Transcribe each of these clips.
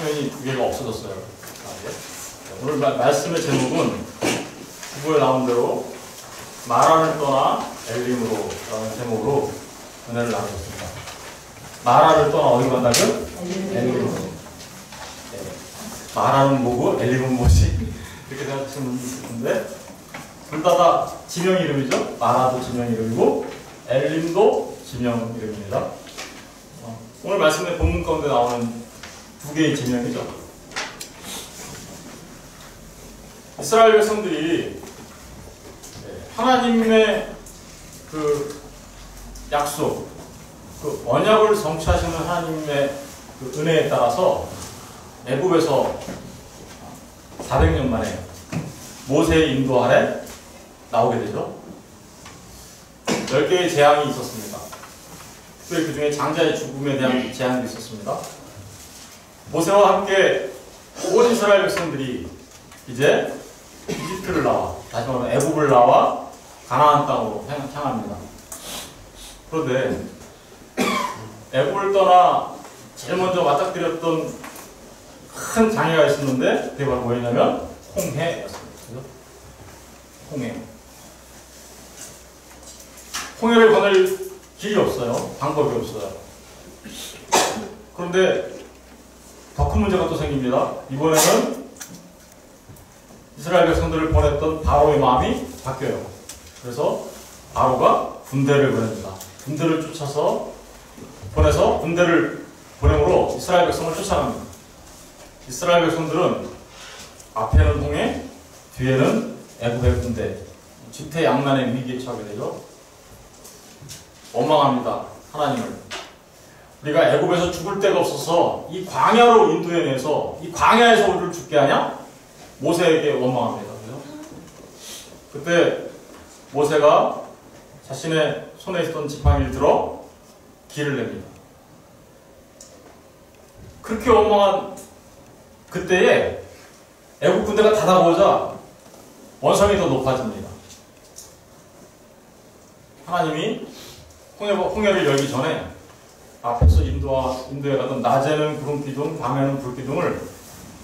화면이 두 개가 없어졌어요. 오늘 말씀의 제목은 주보에 나온 대로 마라를 떠나 엘림으로 라는 제목으로 은혜를 나누겠습니다. 마라를 떠나 어디 간다고요? 엘림으로. 네. 마라는 뭐고 엘림은 뭐지? 이렇게 생각하시는 분이 있는데 둘 다 지명 이름이죠. 마라도 지명 이름이고 엘림도 지명 이름입니다. 오늘 말씀의 본문 가운데 나오는 두 개의 지명이죠. 이스라엘 백성들이 하나님의 그 약속, 그 언약을 성취하시는 하나님의 그 은혜에 따라서 애굽에서 400년 만에 모세의 인도 아래 나오게 되죠. 10개의 재앙이 있었습니다. 특별히 그 중에 장자의 죽음에 대한 재앙이 있었습니다. 모세와 함께 온 이스라엘 백성들이 이제 이집트를 나와, 다시 말하면 애굽을 나와 가나안 땅으로 향합니다. 그런데 애굽을 떠나 제일 먼저 맞닥뜨렸던 큰 장애가 있었는데 그게 바로 뭐였냐면 홍해였습니다. 홍해. 홍해를 건널 길이 없어요. 방법이 없어요. 그런데 더 큰 문제가 또 생깁니다. 이번에는 이스라엘 백성들을 보냈던 바로의 마음이 바뀌어요. 그래서 바로가 군대를 보냅니다. 군대를 보내서 군대를 보냄으로 이스라엘 백성을 쫓아갑니다. 이스라엘 백성들은 앞에는 홍해, 뒤에는 애굽의 군대, 진퇴양난의 위기에 처하게 되죠. 원망합니다. 하나님을. 우리가 애굽에서 죽을 데가 없어서 이 광야로 인도해내서 이 광야에서 우리를 죽게 하냐? 모세에게 원망합니다. 그죠? 그때 모세가 자신의 손에 있던 지팡이를 들어 길을 냅니다. 그렇게 원망한 그때에 애굽 군대가 다가오자 원성이 더 높아집니다. 하나님이 홍해를 열기 전에 앞에서 인도에 가던 낮에는 구름기둥, 밤에는 불기둥을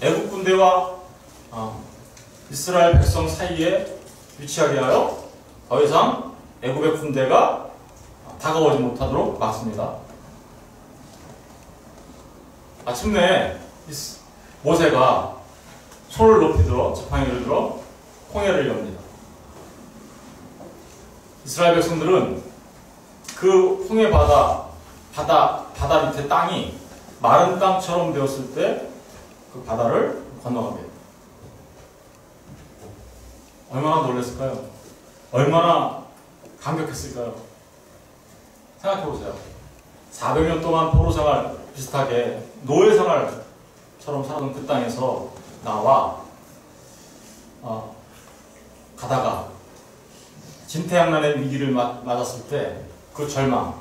애굽 군대와 이스라엘 백성 사이에 위치하게 하여 더 이상 애굽의 군대가 다가오지 못하도록 막습니다. 마침내 모세가 손을 높이 들어 지팡이를 들어 홍해를 엽니다. 이스라엘 백성들은 그 홍해 바다 밑에 땅이 마른 땅처럼 되었을 때 그 바다를 건너갑니다. 얼마나 놀랐을까요? 얼마나 감격했을까요? 생각해보세요. 400년 동안 포로생활 비슷하게 노예생활처럼 살았던 그 땅에서 나와 가다가 진퇴양난의 위기를 맞았을 때 그 절망,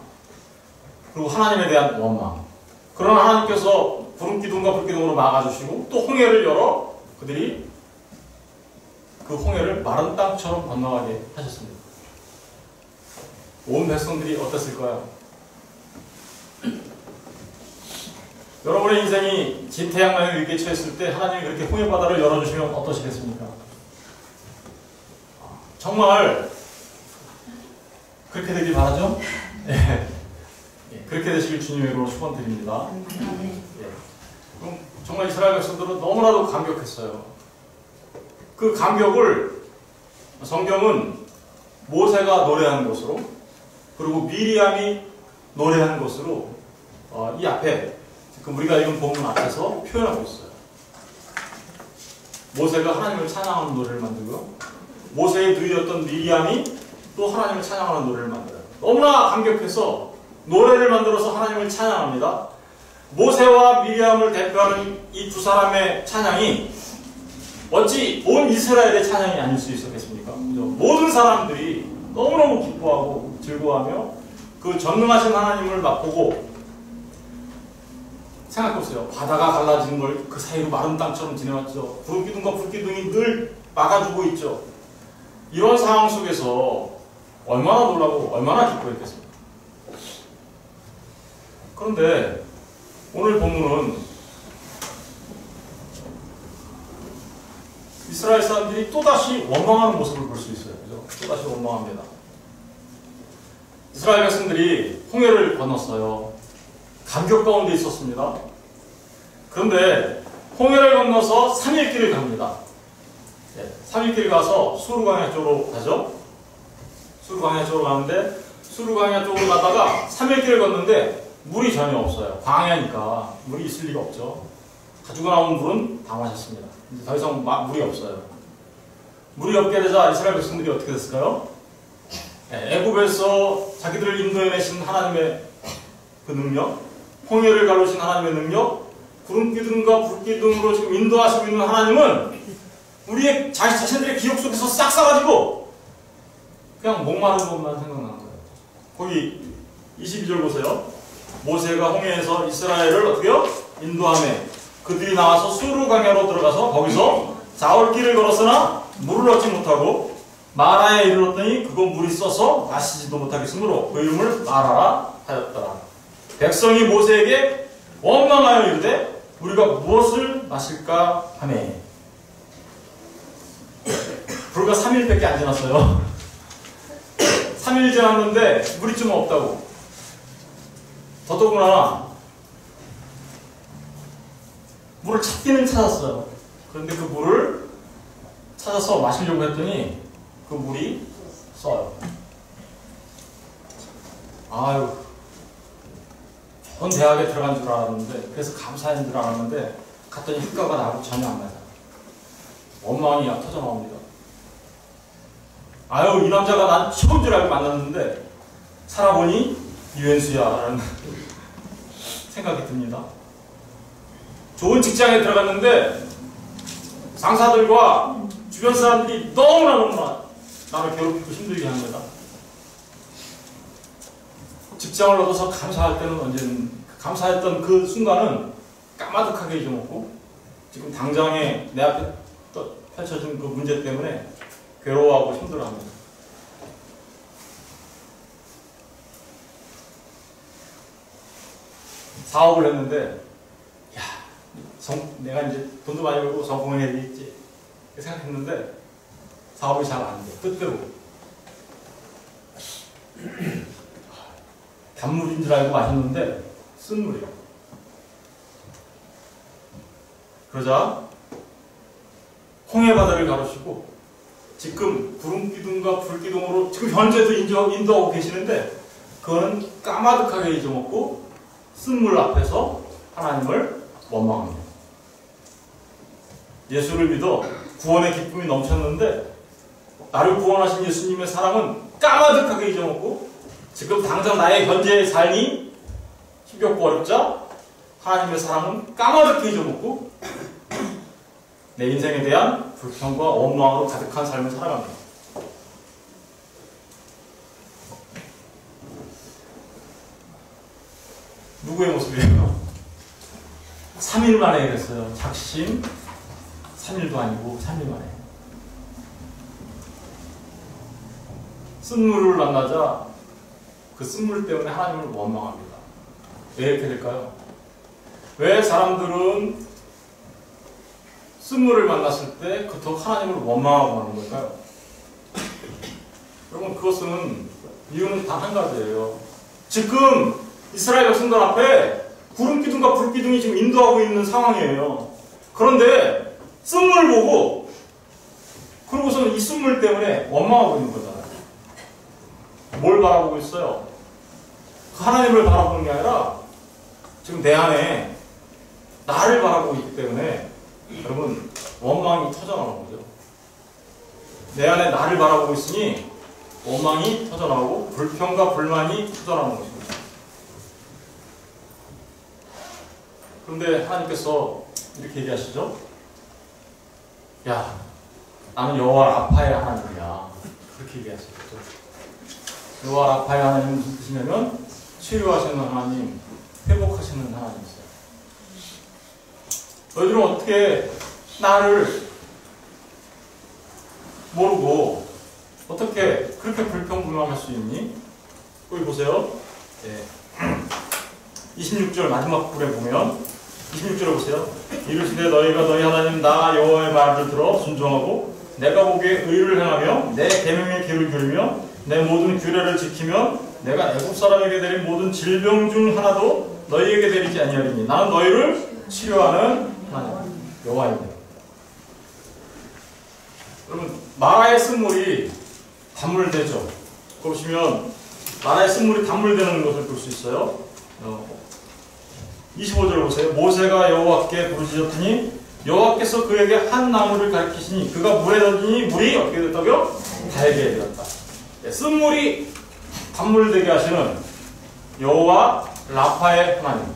그리고 하나님에 대한 원망. 그러나 하나님께서 구름기둥과 불기둥으로 막아주시고 또 홍해를 열어 그들이 그 홍해를 마른 땅처럼 건너가게 하셨습니다. 온 백성들이 어땠을까요? 여러분의 인생이 진퇴양난의 위기에 처했을 때 하나님이 그렇게 홍해 바다를 열어주시면 어떠시겠습니까? 정말 그렇게 되길 바라죠? 예. 그렇게 되시길 주님의 이름으로 축원드립니다. 그럼 정말 이스라엘 백성들은 너무나도 감격했어요. 그 감격을 성경은 모세가 노래한 것으로 그리고 미리암이 노래한 것으로 이 앞에 지금 우리가 읽은 본문 앞에서 표현하고 있어요. 모세가 하나님을 찬양하는 노래를 만들고요. 모세의 누이였던 미리암이 또 하나님을 찬양하는 노래를 만들어요. 너무나 감격해서 노래를 만들어서 하나님을 찬양합니다. 모세와 미리암을 대표하는 이 두 사람의 찬양이 어찌 온 이스라엘의 찬양이 아닐 수 있었겠습니까? 모든 사람들이 너무너무 기뻐하고 즐거워하며 그 전능하신 하나님을 맛보고 생각해보세요. 바다가 갈라진 걸 그 사이로 마른 땅처럼 지내왔죠. 구름기둥과 불기둥이 늘 막아주고 있죠. 이런 상황 속에서 얼마나 놀라고 얼마나 기뻐했겠습니까? 그런데 오늘 본문은 이스라엘 사람들이 또다시 원망하는 모습을 볼 수 있어요. 그죠? 또다시 원망합니다. 이스라엘 백성들이 홍해를 건넜어요. 감격 가운데 있었습니다. 그런데 홍해를 건너서 3일 길을 갑니다. 3일 길 가서 수르광야 쪽으로 가죠. 수르광야 쪽으로 가는데 수르광야 쪽으로 가다가 3일 길을 걷는데 물이 전혀 없어요. 광야니까 물이 있을 리가 없죠. 가지고 나온 물은 다 마셨습니다. 이제 더 이상 물이 없어요. 물이 없게 되자 이스라엘 백성들이 어떻게 됐을까요? 애굽에서 자기들을 인도해내신 하나님의 그 능력, 홍해를 가르신 하나님의 능력, 구름기둥과 불기둥으로 지금 인도하시고 있는 하나님은 우리의 자신들의 기억 속에서 싹 사가지고 그냥 목마른 것만 생각나는 거예요. 거기 22절 보세요. 모세가 홍해에서 이스라엘을 어떻게요? 인도하며 그들이 나와서 수르 광야로 들어가서 거기서 자올길을 걸었으나 물을 얻지 못하고 마라에 이르렀더니 그곳 물이 써서 마시지도 못하겠으므로 그 이름을 마라라 하였더라. 백성이 모세에게 원망하여 이르되 우리가 무엇을 마실까 하며. 불과 3일밖에 안 지났어요. 3일 지났는데 물이 좀 없다고. 더더구나 물을 찾기는 찾았어요. 그런데 그 물을 찾아서 마시려고 했더니 그 물이 써요. 아유, 좋은 대학에 들어간 줄 알았는데, 그래서 감사한 줄 알았는데 갔더니 효과가 나하고 전혀 안 맞아요. 원망이 터져 나옵니다. 아유, 이 남자가 난 처음 줄 알고 만났는데 살아보니 유엔수야 라는 생각이 듭니다. 좋은 직장에 들어갔는데 상사들과 주변 사람들이 너무나 나를 괴롭히고 힘들게 합니다. 직장을 얻어서 감사할 때는 언제는 감사했던 그 순간은 까마득하게 잊어먹고 지금 당장에 내 앞에 펼쳐진 그 문제 때문에 괴로워하고 힘들어합니다. 사업을 했는데 내가 이제 돈도 많이 벌고 성공을 해야 되겠지 생각했는데 사업이 잘 안 돼. 뜻대로 단물인 줄 알고 마셨는데 쓴 물이에요. 그러자 홍해 바다를 가르시고 지금 구름기둥과 불기둥으로 지금 현재도 인도하고 계시는데 그거는 까마득하게 잊어먹고 쓴 물 앞에서 하나님을 원망합니다. 예수를 믿어 구원의 기쁨이 넘쳤는데 나를 구원하신 예수님의 사랑은 까마득하게 잊어먹고 지금 당장 나의 현재의 삶이 힘겹고 어렵자 하나님의 사랑은 까마득히 잊어먹고 내 인생에 대한 불평과 원망으로 가득한 삶을 살아갑니다. 누구의 모습이에요? 3일 만에 이랬어요. 작심 3일도 아니고 3일 만에. 쓴물을 만나자 그 쓴물 때문에 하나님을 원망합니다. 왜 이렇게 될까요? 왜 사람들은 쓴물을 만났을 때 그토록 하나님을 원망하고 하는 걸까요? 여러분, 그것은 이유는 단 한 가지예요. 지금 이스라엘 백성들 앞에 구름기둥과 불기둥이 지금 인도하고 있는 상황이에요. 그런데 쓴물 보고 그러고서는 이 쓴물 때문에 원망하고 있는 거잖아요. 뭘 바라보고 있어요? 그 하나님을 바라보는 게 아니라 지금 내 안에 나를 바라보고 있기 때문에 여러분 원망이 터져나오는 거죠. 내 안에 나를 바라보고 있으니 원망이 터져나오고 불평과 불만이 터져나오는 것입니다. 그런데 하나님께서 이렇게 얘기하시죠. 야, 나는 여호와 라파의 하나님이야. 그렇게 얘기하시죠. 여호와 라파의 하나님은 무슨 뜻이냐면 치유하시는 하나님, 회복하시는 하나님이세요. 너희들은 어떻게 나를 모르고 어떻게 그렇게 불평불만할 수 있니? 여기 보세요. 26절 마지막 글에 보면 26절에 보세요. 이르시되 너희가 너희 하나님 나 여호와의 말을 들어 순종하고 내가 보기에 의를 행하며 내 계명의 길을 기르며 내 모든 규례를 지키면 내가 애굽 사람에게 내린 모든 질병 중 하나도 너희에게 내리지 아니하리니 나는 너희를 치료하는 하나님 여호와입니다. 여러분 마라의 쓴물이 단물되죠. 보시면 마라의 쓴물이 단물되는 것을 볼 수 있어요. 25절 보세요. 모세가 여호와께 부르짖었더니 여호와께서 그에게 한 나무를 가리키시니 그가 물에 던지니 물이 어떻게 됐다고요? 달게 되었다. 쓴물이 단물되게 하시는 여호와 라파의 하나님.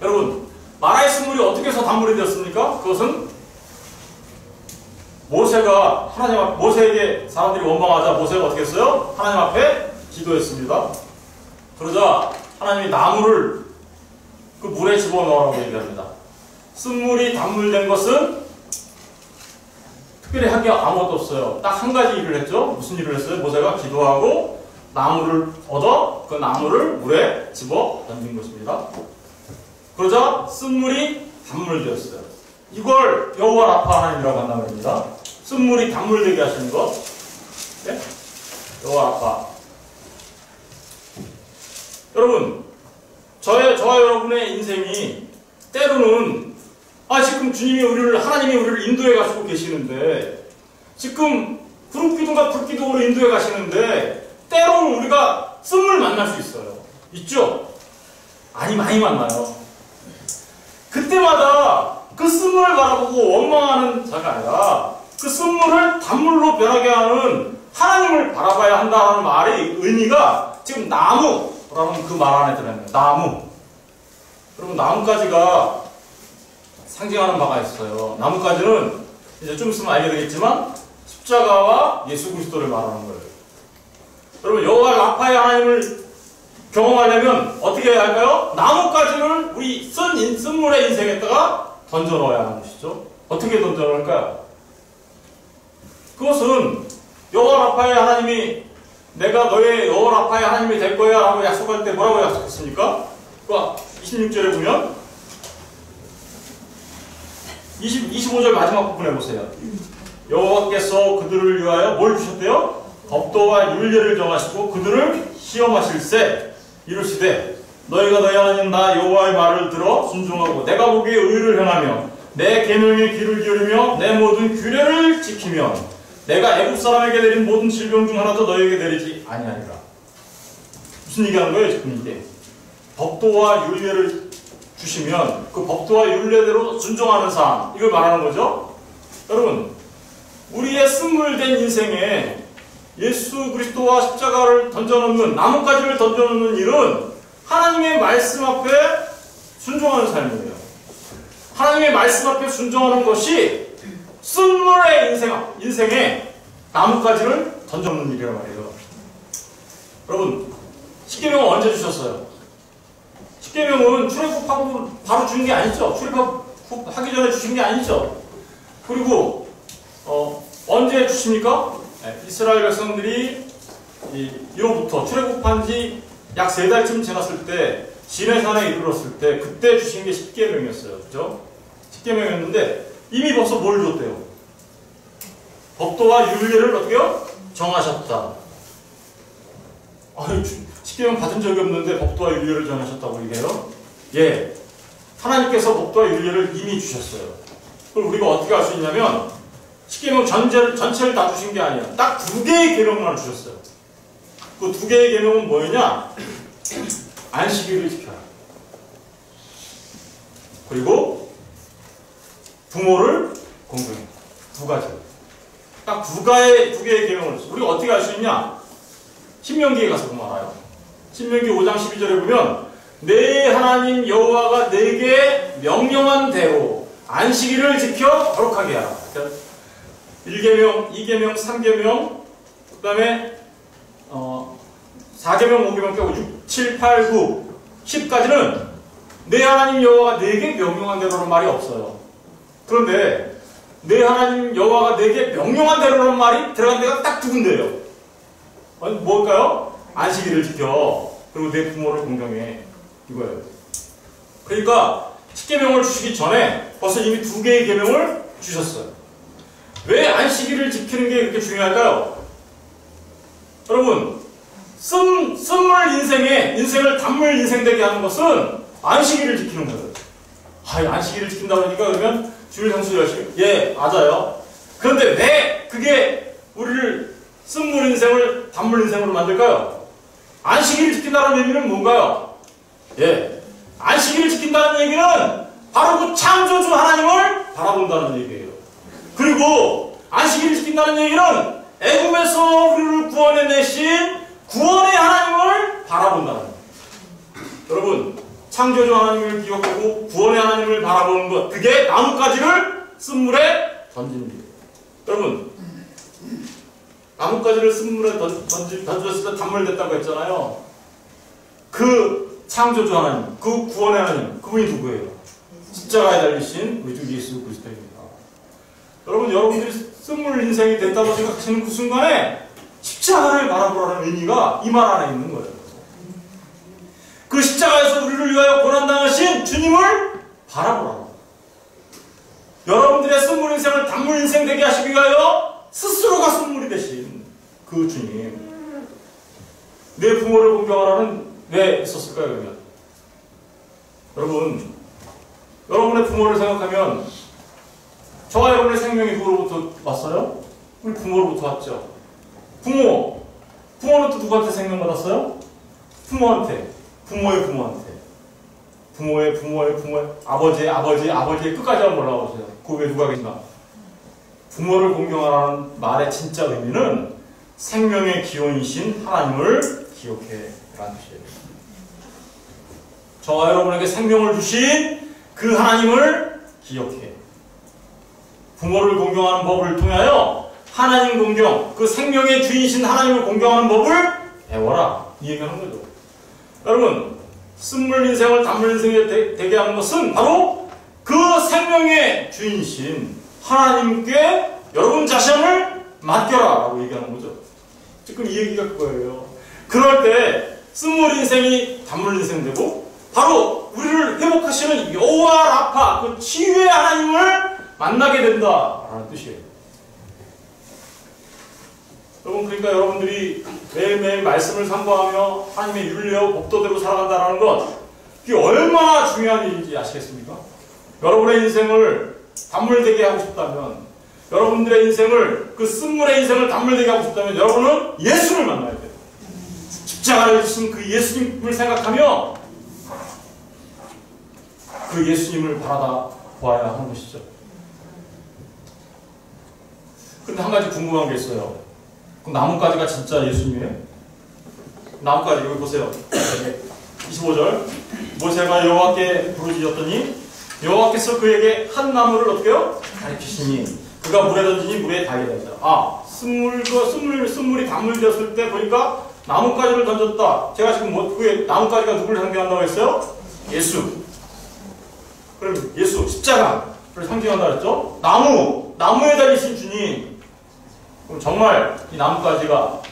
여러분 마라의 쓴물이 어떻게 해서 단물이 되었습니까? 그것은 모세가 모세에게 사람들이 원망하자 모세가 어떻게 했어요? 하나님 앞에 기도했습니다. 그러자 하나님이 나무를 그 물에 집어넣으라고 얘기합니다. 쓴물이 단물된 것은 특별히 한 게 아무것도 없어요. 딱 한 가지 일을 했죠. 무슨 일을 했어요? 모세가 기도하고 나무를 얻어 그 나무를 물에 집어 던진 것입니다. 그러자 쓴물이 단물되었어요. 이걸 여호와 라파 하나님이라고 한단 말입니다. 쓴물이 단물되게 하시는 것. 네? 여호와 라파. 여러분 저와 여러분의 인생이 때로는 지금 주님이 하나님이 우리를 인도해 가시고 계시는데 지금 구름기둥과 불기둥으로 인도해 가시는데 때로는 우리가 쓴물 만날 수 있어요. 있죠? 많이 만나요. 그때마다 그 쓴물을 바라보고 원망하는 자가 아니라 그 쓴물을 단물로 변하게 하는 하나님을 바라봐야 한다는 말의 의미가 지금 나무라는 그 말 안에 들어있는 거예요. 나무. 여러분 나뭇가지가 상징하는 바가 있어요. 나뭇가지는 이제 좀 있으면 알게 되겠지만 십자가와 예수 그리스도를 말하는 거예요. 여러분 여호와 라파의 하나님을 경험하려면 어떻게 해야 할까요? 나뭇가지를 우리 쓴물의 인생에다가 던져 넣어야 하는 것이죠. 어떻게 던져 넣을까요? 그것은 여호와 라파의 하나님이 내가 너의 여호와 라파의 하나님이 될 거야 라고 약속할 때 뭐라고 약속했습니까? 26절에 보면 25절 마지막 부분에 보세요. 여호와께서 그들을 위하여 뭘 주셨대요? 법도와 율례를 정하시고 그들을 시험하실세 이르시되 너희가 너희 하나님 나 여호와의 말을 들어 순종하고 내가 보기에 의를 행하며 내 계명의 길을 기울이며 내 모든 규례를 지키면 내가 애굽 사람에게 내린 모든 질병 중 하나도 너희에게 내리지 아니하리라. 무슨 얘기하는 거예요 지금 이게? 법도와 율례를 주시면 그 법도와 율례대로 순종하는 삶 이걸 말하는 거죠. 여러분 우리의 쓴물된 인생에 예수 그리스도와 십자가를 던져놓는 나뭇가지를 던져놓는 일은 하나님의 말씀 앞에 순종하는 삶이에요. 하나님의 말씀 앞에 순종하는 것이 쓴물의 인생에 나뭇가지를 던져놓는 일이란 말이에요. 여러분 십계명은 언제 주셨어요? 십계명은 출애굽하고 바로 주신 게 아니죠. 출애굽하기 전에 주신 게 아니죠. 그리고 언제 주십니까? 이스라엘 백성들이 이로부터 출애굽한 지 약 3달쯤 지났을 때 시내산에 이르렀을 때 그때 주신 게 십계명이었어요. 그죠? 십계명이었는데 이미 벌써 뭘 줬대요? 법도와 율례를 어떻게요? 정하셨다. 십계명 받은 적이 없는데 법도와 율례를 정하셨다고 얘기해요? 예. 하나님께서 법도와 율례를 이미 주셨어요. 그걸 우리가 어떻게 알 수 있냐면 십계명 전체를 다 주신 게 아니에요. 딱 2개의 계명만 주셨어요. 그 2개의 계명은 뭐였냐? 안식일을 지켜라. 그리고 부모를 공경해. 2가지. 딱 2개의 계명을 줬어요. 우리가 어떻게 알 수 있냐? 신명기에 가서 보면 알아요. 신명기 5장 12절에 보면 내 하나님 여호와가 내게 명령한 대로 안식일을 지켜 거룩하게 하라. 1계명, 2계명, 3계명, 그 다음에 4계명, 5계명 빼고 6, 7, 8, 9, 10까지는 내 하나님 여호와가 내게 명령한 대로라는 말이 없어요. 그런데 내 하나님 여호와가 내게 명령한 대로라는 말이 들어간 데가 딱 2군데예요. 뭘까요? 안식일을 지켜. 그리고 내 부모를 공경해. 이거예요. 그러니까 십계명을 주시기 전에 벌써 이미 2개의 계명을 주셨어요. 왜 안식일을 지키는 게 그렇게 중요할까요? 여러분, 쓴물 인생을 단물 인생 되게 하는 것은 안식일을 지키는 거예요. 안식일을 지킨다 그러니까 그러면 주일 성수 열심히, 예, 맞아요. 그런데 왜 그게 우리를 쓴물 인생을 단물 인생으로 만들까요? 안식일을 지킨다는 얘기는 뭔가요? 예, 안식일을 지킨다는 얘기는 바로 그 창조주 하나님을 바라본다는 얘기예요. 그리고 안식일을 지킨다는 얘기는 애굽에서 우리를 구원해내신 구원의 하나님을 바라본다는 거예요. 여러분, 창조주 하나님을 기억하고 구원의 하나님을 바라보는 것, 그게 나뭇가지를 쓴물에 던지는 거예요. 여러분, 나뭇가지를 쓴물에 던졌을 때 단물됐다고 했잖아요. 그 창조주 하나님, 그 구원의 하나님, 그분이 누구예요? 십자가에 달리신 우리 주 예수 그리스도입니다. 여러분, 여러분들이 쓴물 인생이 됐다고 생각하시는 그 순간에 십자가를 바라보라는 의미가 이 말 안에 있는 거예요. 그 십자가에서 우리를 위하여 고난당하신 주님을 바라보라. 여러분들의 쓴물 인생을 단물 인생 되게 하시기 위하여 스스로가 쓴물이 되신 그 주님. 내 부모를 공경하라는 왜 있었을까요, 그러면? 여러분, 여러분의 부모를 생각하면 저와 여러분의 생명이 누구로부터 왔어요? 우리 부모로부터 왔죠. 부모는 또 누구한테 생명받았어요? 부모한테. 부모의 아버지의 끝까지 한번 올라오세요. 그 왜 누가 계신가? 부모를 공경하라는 말의 진짜 의미는 생명의 기원이신 하나님을 기억해 라는 뜻이에요. 저와 여러분에게 생명을 주신 그 하나님을 기억해. 부모를 공경하는 법을 통하여 하나님 공경, 그 생명의 주인이신 하나님을 공경하는 법을 배워라. 이 얘기하는 거죠. 여러분, 쓴물 인생을 단물 인생에 되게 하는 것은 바로 그 생명의 주인이신 하나님께 여러분 자신을 맡겨라 라고 얘기하는 거죠. 지금 이 얘기가 그거예요. 그럴 때 쓴물 인생이 단물 인생 되고 바로 우리를 회복하시는 여호와 라파, 그 치유의 하나님을 만나게 된다라는 뜻이에요. 여러분, 그러니까 여러분들이 매일매일 말씀을 상고하며 하나님의 윤리와 법도대로 살아간다는 것, 그게 얼마나 중요한 일인지 아시겠습니까? 여러분의 인생을 단물되게 하고 싶다면, 여러분들의 인생을, 그 쓴물의 인생을 단물되게 하고 싶다면 여러분은 예수를 만나야 돼요. 십자가를 지신 그 예수님을 생각하며 그 예수님을 바라다 보아야 하는 것이죠. 근데 한 가지 궁금한 게 있어요. 그럼 나뭇가지가 진짜 예수님이에요? 나뭇가지 여기 보세요. 25절 모세가 여호와께 부르짖었더니 여호와께서 그에게 한 나무를 어떻게요? 가리키시니 그가 물에 던지니 물에 닿게 되었다. 쓴물이 단물되었을 때 보니까 나뭇가지를 던졌다. 제가 지금 그게 나뭇가지가 누구를 상징한다고 했어요? 예수. 그럼 예수, 십자가를 상징한다고 했죠? 나무에 달리신 주님. 그럼 정말 이 나뭇가지가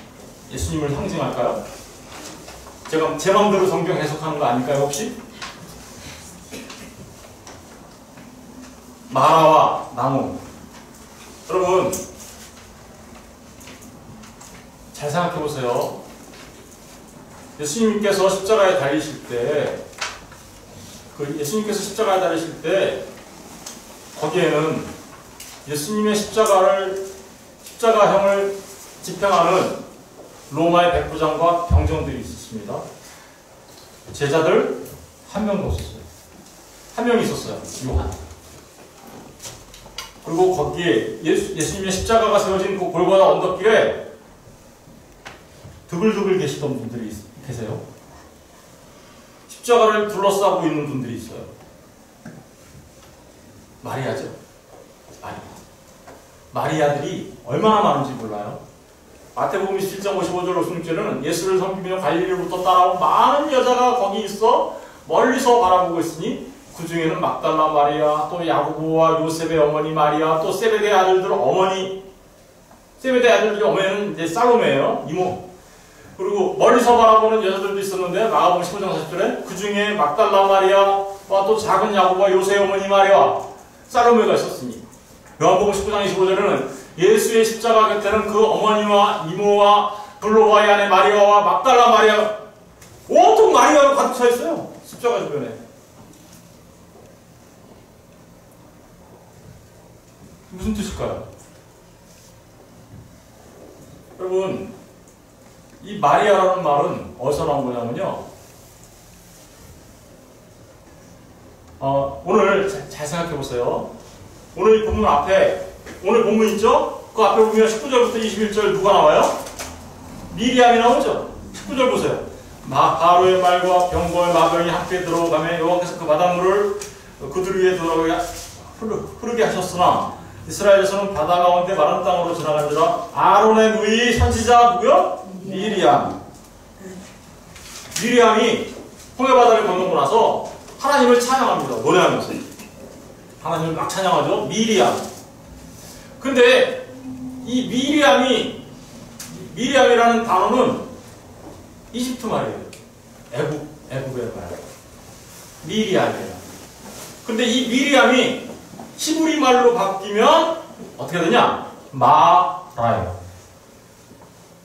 예수님을 상징할까요? 제가 제 마음대로 성경 해석하는 거 아닐까요, 혹시? 마라와 나무. 여러분, 잘 생각해 보세요. 예수님께서 십자가에 달리실 때, 예수님께서 십자가에 달리실 때, 거기에는 예수님의 십자가형을 집행하는 로마의 백부장과 병정들이 있었습니다. 제자들 한 명도 없었어요. 한 명이 있었어요. 요한. 그리고 거기에 예수님의 십자가가 세워진 그 골고다 언덕길에 드글드글 계시던 분들이 계세요. 십자가를 둘러싸고 있는 분들이 있어요. 마리아죠. 마리아들이 얼마나 많은지 몰라요. 마태복음 17장 55절 56절에는 예수를 섬기며 갈릴리로부터 따라온 많은 여자가 거기 있어 멀리서 바라보고 있으니 그 중에는 막달라 마리아, 또 야고보와 요셉의 어머니 마리아, 또 세베대 아들들 어머니, 세베대 아들들 어머니는 이제 살로메예요, 이모. 그리고 멀리서 바라보는 여자들도 있었는데 마가복음 15장 40절에 그 중에 막달라 마리아, 또 작은 야곱과 요새의 어머니 마리아 살로메가 있었으니 요한복음 19장 25절에는 예수의 십자가 곁에는 그 어머니와 이모와 블로바의 아내 마리아와 막달라 마리아 온통 마리아로 가득 차 있어요. 십자가 주변에. 무슨 뜻일까요? 여러분, 이 마리아라는 말은 어디서 나온 거냐면요. 오늘 잘 생각해 보세요. 오늘 이 본문 앞에, 오늘 본문 있죠? 그 앞에 보면 19절부터 21절 누가 나와요? 미리암이 나오죠? 19절 보세요. 바로의 말과 병거의 마병이 함께 들어가며 여호와께서 그 바닷물을 그들 위에 흐르게 하셨으나 이스라엘에서는 바다 가운데 마른 땅으로 지나간지라. 아론의 누이 선지자 누구요? 미리암. 미리암이 홍해바다를 건너고 나서 하나님을 찬양합니다. 노래하면서 하나님을 막 찬양하죠. 미리암. 근데 이 미리암이라는 단어는 이집트 말이에요. 애국의 말. 미리암이에요. 근데 이 미리암이 히브리 말로 바뀌면 어떻게 되냐? 마라예요.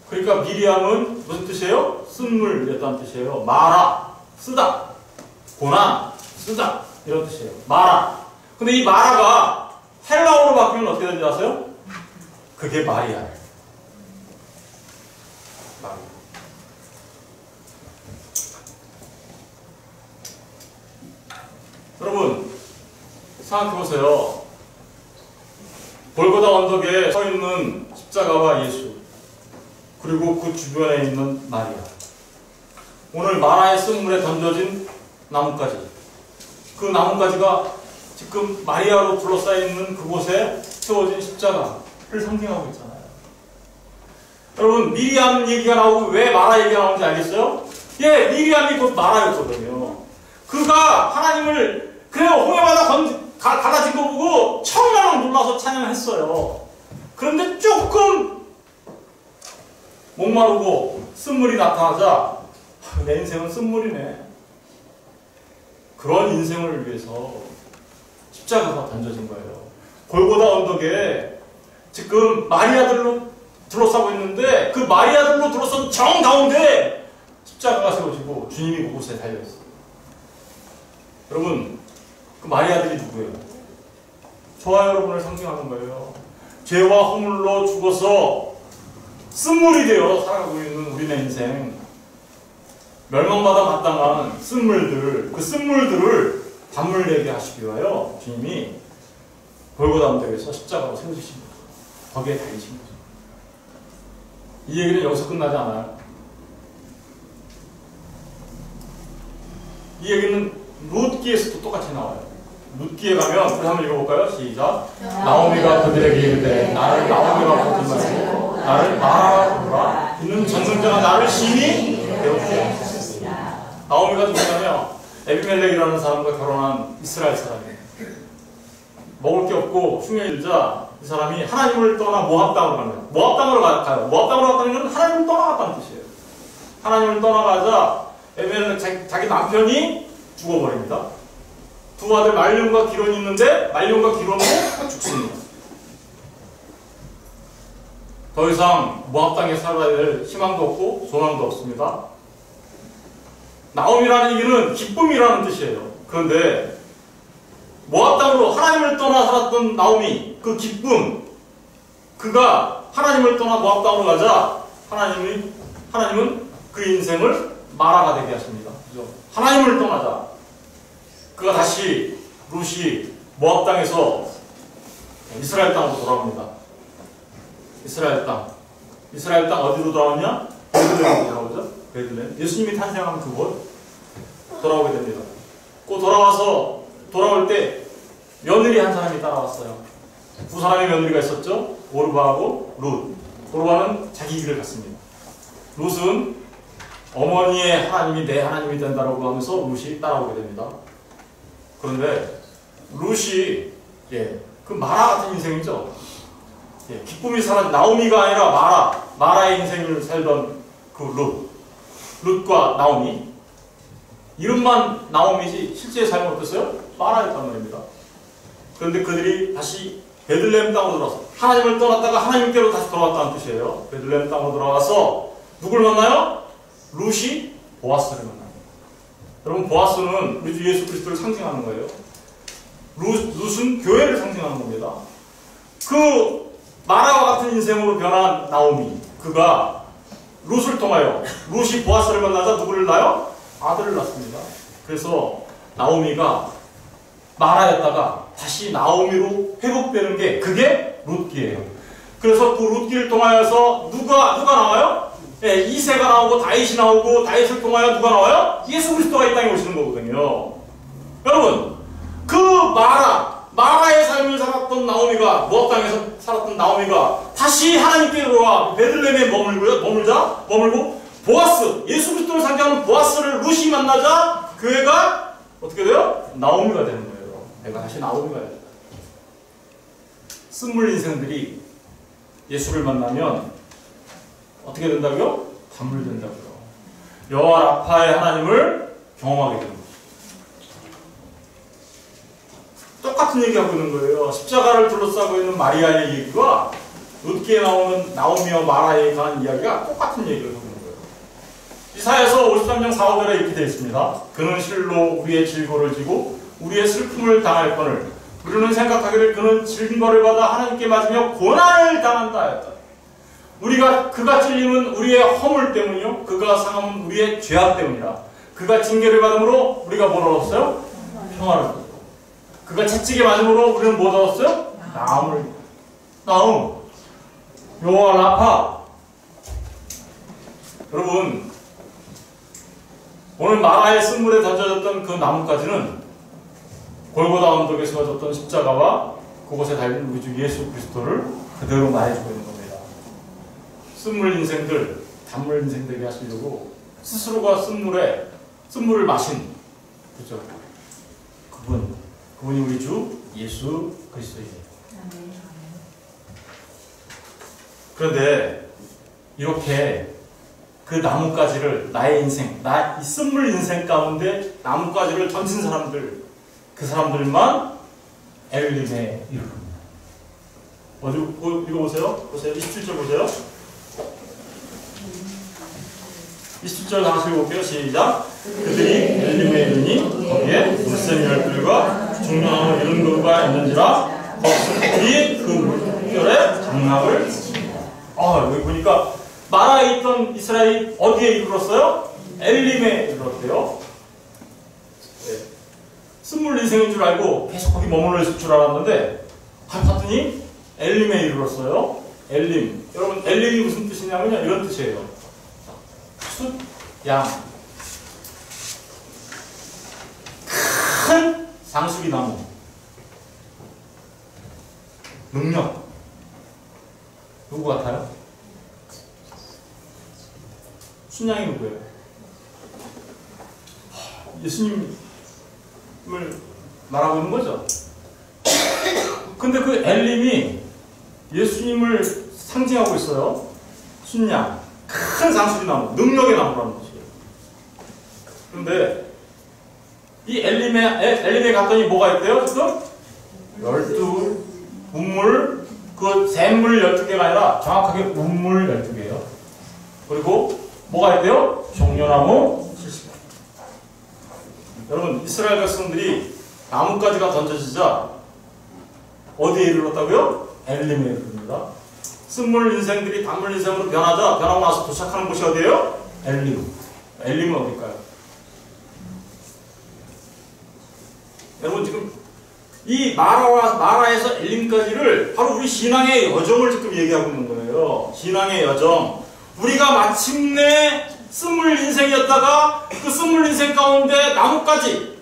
그러니까 미리암은 무슨 뜻이에요? 쓴물이었다는 뜻이에요. 마라, 쓰다. 고난, 쓰다. 이런 뜻이에요. 마라. 근데 이 마라가 헬라어로 바뀌면 어떻게 되는지 아세요? 그게 마리아예요. 마리아. 여러분, 생각해보세요. 골고다 언덕에 서 있는 십자가와 예수, 그리고 그 주변에 있는 마리아. 오늘 마라의 쓴물에 던져진 나뭇가지. 그 나뭇가지가 지금 마리아로 둘러싸여 있는 그곳에 세워진 십자가를 상징하고 있잖아요. 여러분, 미리암 얘기가 나오고 왜 마라 얘기가 나오는지 알겠어요? 예, 미리암이 곧 마라였거든요. 그가 하나님을 그냥 홍해바다 갈라진 거 보고 청나랑 놀라서 찬양했어요. 그런데 조금 목마르고 쓴물이 나타나자 내 인생은 쓴물이네. 그런 인생을 위해서 십자가가 던져진 거예요. 골고다 언덕에 지금 마리아들로 둘러싸고 있는데 그 마리아들로 둘러싼 정 가운데 십자가가 세워지고 주님이 그곳에 달려있어요. 여러분, 그 마리아들이 누구예요? 저와 여러분을 상징하는 거예요. 죄와 허물로 죽어서 쓴물이 되어 살아가고 있는 우리네 인생, 멸망받아 마땅한 쓴물들, 그 쓴물들을 단물 내게 하시기 위하여 주님이 골고다 언덕에서 십자가로 세워주신 거예요. 거기에 달리신 거죠. 이 얘기는 여기서 끝나지 않아요. 이 얘기는 룻기에서도 똑같이 나와요. 룻기에 가면 우리 한번 읽어볼까요? 시작. 나오미가 그들에게 이르되 나를 나오미라 부르지 말고 나를 마라라 부르라. 이는 전능자가 나를 심히 배우게 하셨습니다. 나오미가 누구냐면 에비멜렉이라는 사람과 결혼한 이스라엘 사람이에요. 먹을 게 없고 흉에 일자 이 사람이 하나님을 떠나 모압 땅으로 갑니다. 모압 땅으로 가요. 모압 땅으로 갔다는 건 하나님을 떠나갔다는 뜻이에요. 하나님을 떠나가자 에비멜렉 자기 남편이 죽어버립니다. 두 아들 말론과 기론이 있는데 말론과 기론도 죽습니다. 더 이상 모압 땅에 살아야 될 희망도 없고 소망도 없습니다. 나옴이라는 얘기는 기쁨이라는 뜻이에요. 그런데 모압 땅으로 하나님을 떠나 살았던 나옴이, 그 기쁨, 그가 하나님을 떠나 모압 땅으로 가자 하나님은 그 인생을 마라가 되게 하십니다. 그죠? 하나님을 떠나자. 그가 다시 룻이 모압 땅에서 이스라엘 땅으로 돌아옵니다. 이스라엘 땅 어디로 돌아오냐? 베들레헴으로 돌아오죠. 베들레헴. 예수님이 탄생한 그곳 돌아오게 됩니다. 그 돌아올 때 며느리 한 사람이 따라왔어요. 두 사람의 며느리가 있었죠. 오르바하고 룻. 오르바는 자기 길을 갔습니다. 룻은 어머니의 하나님이 내 하나님이 된다라고 하면서 룻이 따라오게 됩니다. 그런데 룻이 그 마라 같은 인생이죠. 기쁨이 사라진 나오미가 아니라 마라의 인생을 살던 그 룻과 나오미, 이 이름만 나옴이지 실제 삶은 어땠어요? 마라였단 말입니다. 그런데 그들이 다시 베들레헴 땅으로 들어와서 하나님을 떠났다가 하나님께로 다시 돌아왔다는 뜻이에요. 베들레헴 땅으로 돌아와서 누굴 만나요? 룻이 보아스를 만나요. 여러분, 보아스는 우리 주 예수 그리스도를 상징하는 거예요. 룻은 교회를 상징하는 겁니다. 그 마라와 같은 인생으로 변한 나오미, 그가 룻을 통하여 룻이 보아스를 만나자 누구를 낳아요? 아들을 낳습니다. 그래서 나오미가 마라였다가 다시 나오미로 회복되는 게 그게 룻기예요. 그래서 그 룻기를 통하여서 누가 나와요? 네, 이새가 나오고 다윗이 나오고 다윗을 통하여 누가 나와요? 예수 그리스도가 이 땅에 오시는 거거든요. 여러분, 그 마라의 삶을 살았던 나오미가, 모압 땅에서 살았던 나오미가 다시 하나님께 돌아와 베들레헴에 머물고 보아스, 예수 그리스도를 상징하는 보아스를 룻이 만나자 교회가 어떻게 돼요? 나오미가 되는 거예요. 내가 다시 나오미가 돼요. 쓴물 인생들이 예수를 만나면 어떻게 된다고요? 단물 된다고요. 여호와 라파의 하나님을 경험하게 되는 거예요. 똑같은 얘기하고 있는 거예요. 십자가를 둘러싸고 있는 마리아의 얘기와 룻기에 나오는 나오미와 마라에 관한 이야기가 똑같은 얘기를 하고 있는 거예요. 이사야서 53장 4, 5절에 이렇게 되어 있습니다. 그는 실로 우리의 질고를 지고 우리의 슬픔을 당할 거늘 우리는 생각하기를 그는 징벌을 받아 하나님께 맞으며 고난을 당한다 하였다. 그가 찔림은 우리의 허물 때문이요 그가 상함은 우리의 죄악 때문이라. 그가 징계를 받음으로 우리가 뭘 얻었어요? 평화를 얻었고, 그가 채찍에 맞음으로 우리는 뭐 얻었어요? 나음. 여호와 라파. 여러분, 오늘 마라의 쓴물에 던져졌던 그 나뭇가지는 골고다 언덕에 세워졌던 십자가와 그곳에 달린 우리 주 예수 그리스도를 그대로 말해주고 있는 겁니다. 쓴물 인생들, 단물 인생들이 하시려고 스스로가 쓴물을 마신, 그죠? 그분이 우리 주 예수 그리스도입니다. 그런데 이렇게 그 나뭇가지를 나의 인생, 이 쓴물 인생 가운데 나뭇가지를 던진 사람들, 그 사람들만 엘림에 이르릅니다. 어디 읽어보세요. 보세요. 27절 보세요. 27절 다시 읽어볼게요. 시작. 그들이 엘림에 이르니 거기에 물샘 열들과 중년함을 이룬 그가 있는지라 거기에 그 물결에 장막을 여기 보니까 마라에 있던 이스라엘이 어디에 이르렀어요? 엘림에 이르렀대요. 네. 쓴물 인생인 줄 알고 계속 거기 머물러 있을 줄 알았는데 봤더니 엘림에 이르렀어요. 엘림. 여러분, 엘림이 무슨 뜻이냐면요, 이런 뜻이에요. 숫, 양. 큰 상수리 나무. 능력. 누구 같아요? 순양이 누구예요? 예수님을 말하고 있는 거죠. 근데 그 엘림이 예수님을 상징하고 있어요. 순양, 큰 상수리 나무, 능력의 나무라는 뜻이에요. 그런데 이 엘림에 갔더니 뭐가 있대요? 지금 12 운물, 그 샘물 12개가 아니라 정확하게 운물 12개예요. 그리고 뭐가 있대요? 종려나무 70개. 여러분, 이스라엘 백성들이 나뭇가지가 던져지자 어디에 이르렀다고요? 엘림에 이르릅니다. 쓴물 인생들이 단물 인생으로 변하고 나서 도착하는 곳이 어디예요? 엘림. 엘림은 어딜까요? 여러분, 지금 이 마라에서 엘림까지를 바로 우리 신앙의 여정을 지금 얘기하고 있는 거예요. 신앙의 여정. 우리가 마침내 쓴물 인생이었다가 그 쓴물 인생 가운데 나뭇가지,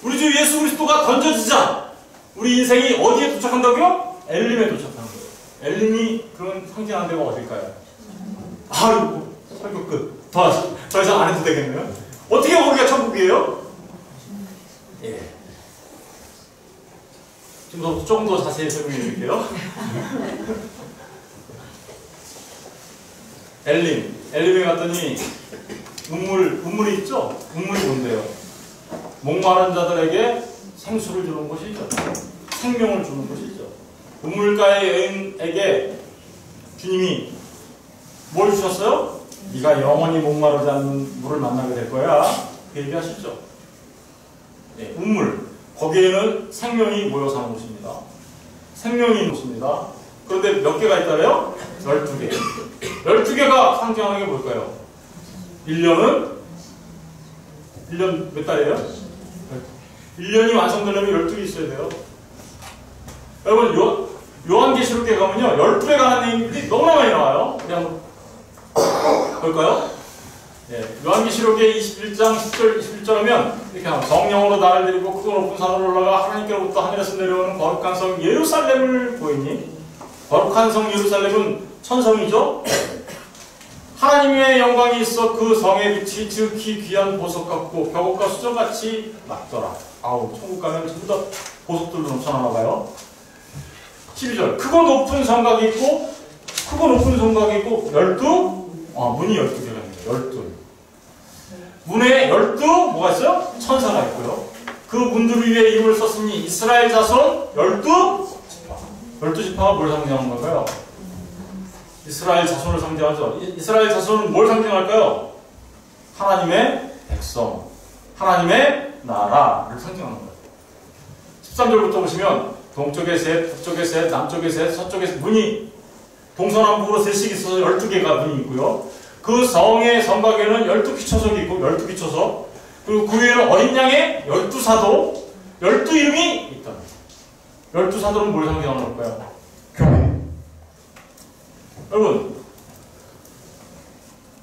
우리 주 예수 그리스도가 던져지자 우리 인생이 어디에 도착한다고요? 엘림에 도착하는 거예요. 엘림이 그런 상징하는 데가 어딜까요? 아이고, 설교 끝. 더 이상 안 해도 되겠네요. 어떻게 거기가 천국이에요? 예. 지금 조금 더 자세히 설명해 드릴게요. 엘림에 갔더니 우물이 있죠? 우물이 뭔데요? 목마른 자들에게 생수를 주는 곳이죠. 생명을 주는 곳이죠. 우물가의 여인에게 주님이 뭘 주셨어요? 네가 영원히 목마르지 않는 물을 만나게 될 거야. 그 얘기하시죠. 네, 우물. 거기에는 생명이 모여 사는 곳입니다. 생명이 있는 곳입니다. 그런데 몇 개가 있다래요? 12개. 12개가 상징하는 게 뭘까요? 1년 몇 달이에요? 1년이 완성되려면 12개 있어야 돼요. 여러분, 요한계시록에 가면요, 12에 관한 내용들이 너무나 많이 나와요. 그냥 볼까요? 예, 요한계시록의 21장 10절, 21절 하면 이렇게 하면 성령으로 나를 데리고 크고 높은 산으로 올라가 하나님께로부터 하늘에서 내려오는 거룩한 성 예루살렘을 보이니, 거룩한 성 예루살렘은 천성이죠. 하나님의 영광이 있어 그 성의 빛이 지극히 귀한 보석 같고 벽옥과 수정같이 맞더라. 아우, 천국 가면 전부 다 보석들로 넘쳐나나 봐요. 12절. 크고 높은 성곽이 있고, 문이 12개가 있습니다. 12. 문에 12, 뭐가 있어요? 천사가 있고요. 그 문들 위에 이름을 썼으니 이스라엘 자손 12지파. 12지파가 뭘 상징하는 건가요? 이스라엘 자손을 상징하죠. 이스라엘 자손은 뭘 상징할까요? 하나님의 백성, 하나님의 나라를 상징하는 거예요. 13절부터 보시면 동쪽에 셋, 북쪽에 셋, 남쪽에 셋, 서쪽에 셋, 문이 동서남북으로 셋씩 있어서 12개가 문이 있고요. 그 성의 성곽에는 12기초석이 있고 12기초석, 그리고 그 위에는 어린 양의 12사도, 12이름이 있다. 12사도는 뭘 상징하는 걸까요? 교회. 여러분,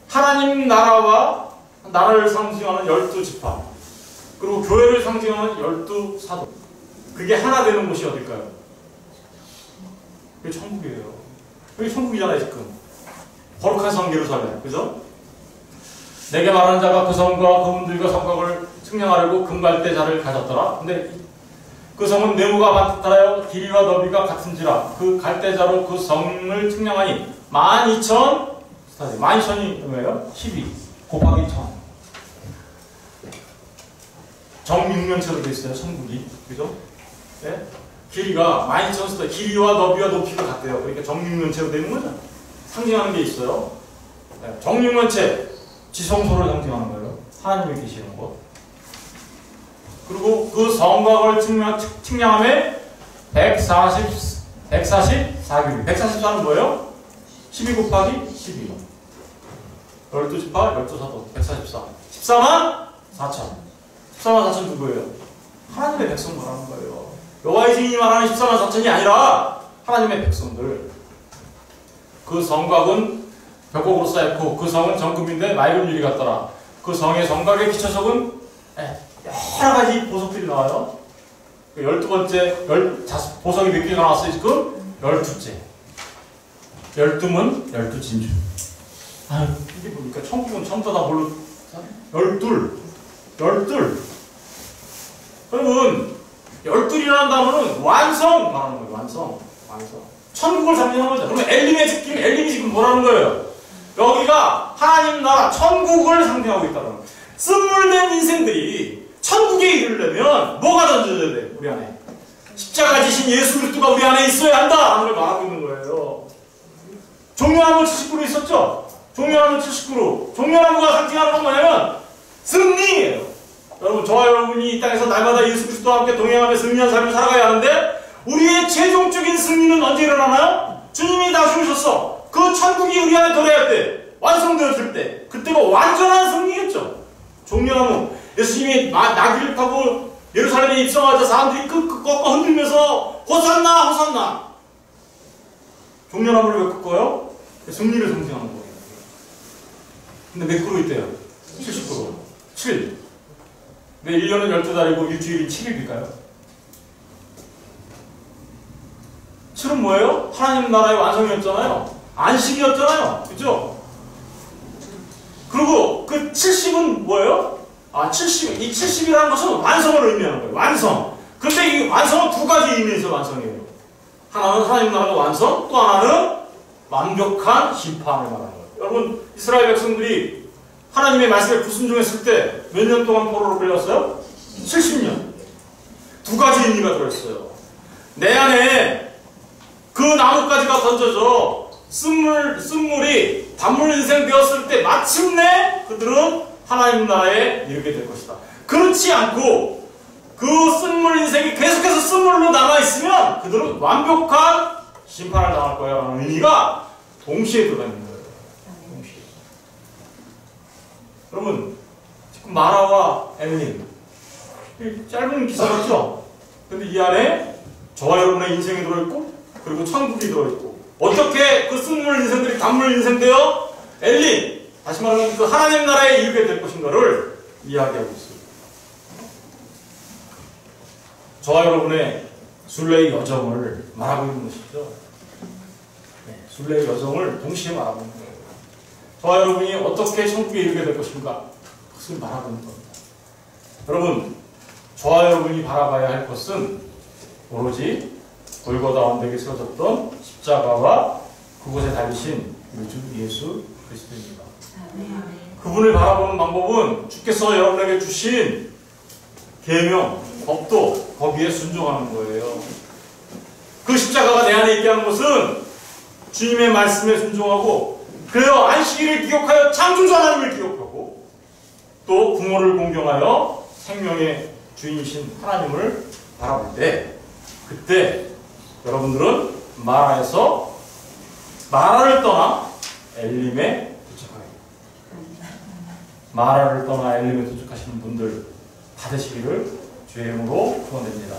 하나님 나라와 나라를 상징하는 12지파, 그리고 교회를 상징하는 12사도, 그게 하나 되는 곳이 어딜까요? 그게 천국이에요. 여기 천국이잖아요, 지금. 거룩한 성 예루살렘, 그죠? 내게 말하는 자가 그 성과 그 문들과 성곽을 측량하려고 금갈대자를 가졌더라. 근데 그 성은 네모가 반듯하여 길이와 너비가 같은지라 그 갈대자로 그 성을 측량하니 12,000이 뭐예요? 12 곱하기 1000. 정육면체로 되어 있어요, 천국이. 그죠? 네? 길이가 12,000스타, 길이와 너비와 높이가 같대요. 그러니까 정육면체로 되는 거죠. 상징하는 게 있어요. 네. 정육면체, 지성소를 상징하는 거예요. 하나님이 계시는 것. 그리고 그 성곽을 측량함에 144규빗. 144는 뭐예요? 12 곱하기 12. 12지파, 12사도, 144. 14만 4천. 14만 4천 누구예요? 하나님의 백성 말하는 거예요. 여호와의 증인이 말하는 14만 4천이 아니라 하나님의 백성들. 그 성곽은 벽곡으로 쌓였고 그 성은 정금인데 맑은 유리 같더라. 그 성의 성곽의 기초석은 여러 가지 보석들이 나와요. 12번째 보석이 몇 개가 나왔어요 지금? 12째. 12문, 12진주. 아, 이게 뭡니까? 천국은 처음부터 다 뭘로? 12. 여러분, 12이라는 단어는 완성 말하는 거예요. 완성. 천국을 상징하는 거죠. 그러면 엘림이 지금 뭐라는 거예요? 여기가 하나님 나라, 천국을 상징하고 있다는 거예요. 쓴물된 인생들이 천국에 이르려면 뭐가 던져져야 돼? 우리 안에. 십자가 지신 예수 그리스도가 우리 안에 있어야 한다! 라는 걸 말하고 있는 거예요. 종려나무 70그루 있었죠? 종려나무 70그루. 종려나무가 상징하는 건 뭐냐면 승리예요. 여러분, 저와 여러분이 이 땅에서 날마다 예수 그리스도와 함께 동행하며 승리한 삶을 살아가야 하는데 우리의 최종적인 승리는 언제 일어나나요? 주님이 다시 오셨어. 그 천국이 우리 안에 도래할 때, 완성되었을 때, 그때가 완전한 승리겠죠. 종려나무. 예수님이 나귀를 타고 예루살렘에 입성하자 사람들이 꺾어 흔들면서 호산나 호산나. 종려나무를 왜 꺾어요? 승리를 상징하는 거예요. 근데 몇 그루 있대요? 70그루. 7. 왜 1년은 12달이고 일주일이 7일일까요? 7은 뭐예요? 하나님 나라의 완성이었잖아요. 안식이었잖아요. 그죠? 그리고 그 70은 뭐예요? 이 70이라는 것은 완성을 의미하는 거예요. 완성. 근데 이 완성은 두 가지 의미에서 완성이에요. 하나는 하나님 나라의 완성, 또 하나는 완벽한 심판을 말하는 거예요. 여러분, 이스라엘 백성들이 하나님의 말씀에 불순종했을 때 몇 년 동안 포로로 끌렸어요? 70년. 두 가지 의미가 들어있어요. 내 안에 그 나뭇가지가 던져져 쓴물이 단물 인생 되었을 때 마침내 그들은 하나님 나라에 이르게 될 것이다. 그렇지 않고 그 쓴물 인생이 계속해서 쓴물로 남아있으면 그들은 완벽한 심판을 당할 거야 라는 의미가 동시에 들어가 있는 거예요. 동시에. 여러분, 지금 마라와 엘림 짧은 기사 같죠? 근데 이 안에 저와 여러분의 인생이 들어있고 그리고 천국이 들어있고 어떻게 그 쓴물 인생들이 단물 인생 되어 엘림, 다시 말하면 그 하나님 나라에 이르게 될 것인가를 이야기하고 있습니다. 저와 여러분의 순례의 여정을 말하고 있는 것이죠. 네, 순례의 여정을 동시에 말하고 있는 거예요. 저와 여러분이 어떻게 천국에 이르게 될 것인가 그것을 말하고 있는 겁니다. 여러분, 저와 여러분이 바라봐야 할 것은 오로지 골고다 언덕에 세워졌던 십자가와 그곳에 달리신 요즘 예수 그리스도입니다. 그분을 바라보는 방법은 주께서 여러분에게 주신 계명, 법도 거기에 순종하는 거예요. 그 십자가가 내 안에 있게 하는 것은 주님의 말씀에 순종하고 그래서 안식일을 기억하여 창조주 하나님을 기억하고 또 부모를 공경하여 생명의 주인이신 하나님을 바라볼 때 그때 여러분들은 마라에서 마라를 떠나 엘림에 도착하게 됩니다. 마라를 떠나 엘림에 도착하시는 분들 다 되시기를 주의 이름으로 축원드립니다.